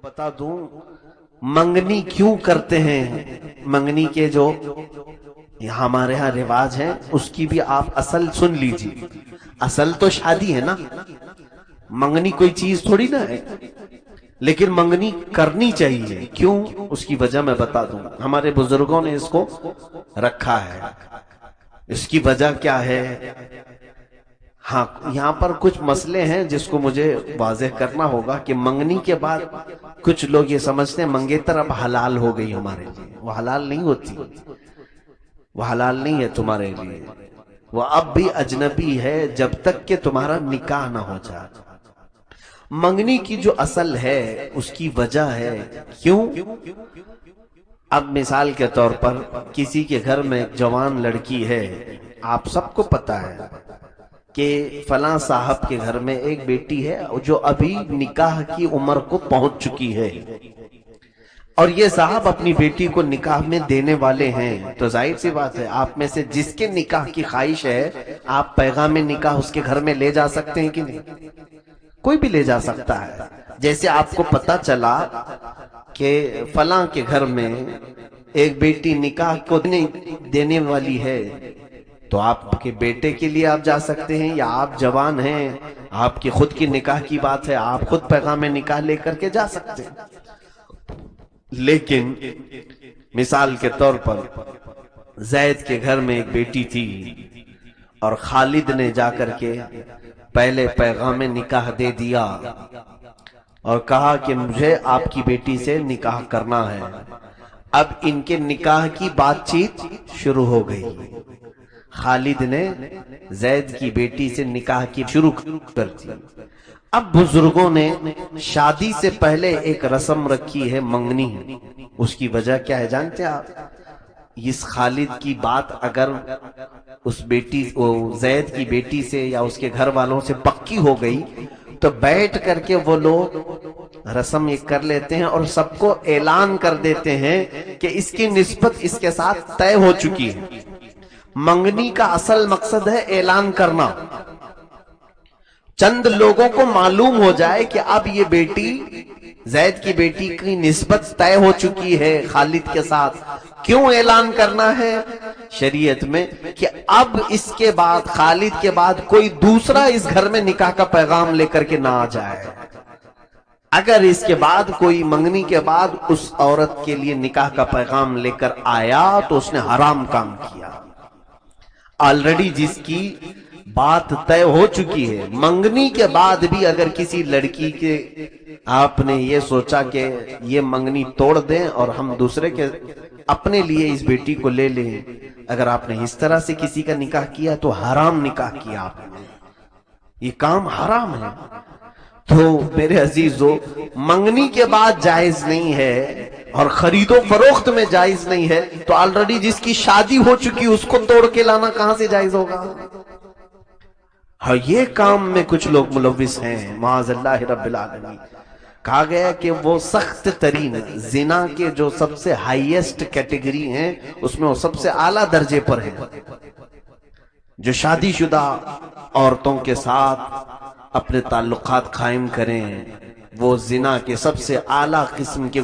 बता दूं मंगनी क्यों करते हैं। मंगनी के जो हमारे यहाँ रिवाज है उसकी भी आप असल सुन लीजिए। असल तो शादी है ना, मंगनी कोई चीज थोड़ी ना है, लेकिन मंगनी करनी चाहिए। क्यों, उसकी वजह मैं बता दूं। हमारे बुजुर्गों ने इसको रखा है, इसकी वजह क्या है। हाँ, यहाँ पर कुछ मसले हैं जिसको मुझे वाज़ेह करना होगा कि मंगनी के बाद कुछ लोग ये समझते हैं मंगेतर अब हलाल हो गई हमारे लिए। वो हलाल नहीं होती, वो हलाल नहीं है तुम्हारे लिए, वो अब भी अजनबी है जब तक कि तुम्हारा निकाह ना हो जाए। मंगनी की जो असल है उसकी वजह है क्यों। अब मिसाल के तौर पर किसी के घर में एक जवान लड़की है, आप सबको पता है कि फलां साहब के घर में एक बेटी है जो अभी निकाह की उम्र को पहुंच चुकी है, और ये साहब अपनी बेटी को निकाह में देने वाले हैं। तो जाहिर सी बात है आप में से जिसके निकाह की ख्वाहिश है, आप पैगाम निकाह उसके घर में ले जा सकते हैं कि नहीं? कोई भी ले जा सकता है। जैसे आपको पता चला कि फलां के घर में एक बेटी निकाह को देने वाली है, तो आपके बेटे के लिए आप जा सकते हैं, या आप जवान हैं, आपकी खुद की निकाह की बात है, आप खुद पैगाम निकाह लेकर के जा सकते हैं। लेकिन मिसाल के तौर पर जैद के घर में एक बेटी थी और खालिद ने जाकर के पहले पैगाम निकाह दे दिया और कहा कि मुझे आपकी बेटी से निकाह करना है। अब इनके निकाह की बातचीत शुरू हो गई। खालिद ने जैद की बेटी से निकाह की शुरू कर दी। अब बुजुर्गों ने शादी से पहले एक रस्म रखी है मंगनी। उसकी वजह क्या है जानते हैं आप? इस खालिद की बात अगर उस बेटी जैद की बेटी से या उसके घर वालों से पक्की हो गई तो बैठ करके वो लोग रस्म ये कर लेते हैं और सबको ऐलान कर देते हैं कि इसकी निस्बत इसके साथ तय हो चुकी है। मंगनी का असल मकसद है ऐलान करना, चंद लोगों को मालूम हो जाए कि अब ये बेटी जैद की बेटी की निस्बत तय हो चुकी है खालिद के साथ। क्यों ऐलान करना है शरीयत में कि अब इसके बाद खालिद के बाद कोई दूसरा इस घर में निकाह का पैगाम लेकर के ना आ जाए। अगर इसके बाद कोई मंगनी के बाद उस औरत के लिए निकाह का पैगाम लेकर आया तो उसने हराम काम किया। ऑलरेडी जिसकी बात तय हो चुकी है, मंगनी के बाद भी अगर किसी लड़की के आपने ये सोचा कि ये मंगनी तोड़ दें और हम दूसरे के अपने लिए इस बेटी को ले लें, अगर आपने इस तरह से किसी का निकाह किया तो हराम निकाह किया आपने, ये काम हराम है। तो मेरे अजीजों, मंगनी के बाद जायज नहीं है और खरीदो फरोख्त में जायज नहीं है, तो ऑलरेडी जिसकी शादी हो चुकी उसको तोड़ के लाना कहां से जायज होगा? हाँ, ये काम में कुछ लोग मुलव्विस हैं, माअज़ल्लाह रब्बिल आलमीन। कहा गया कि वो सख्त तरीन जिना के जो सबसे हाईएस्ट कैटेगरी हैं उसमें वो सबसे आला दर्जे पर है। जो शादीशुदा औरतों के साथ अपने ताल्लुकात कायम करें, वो जिना के सबसे आला किस्म के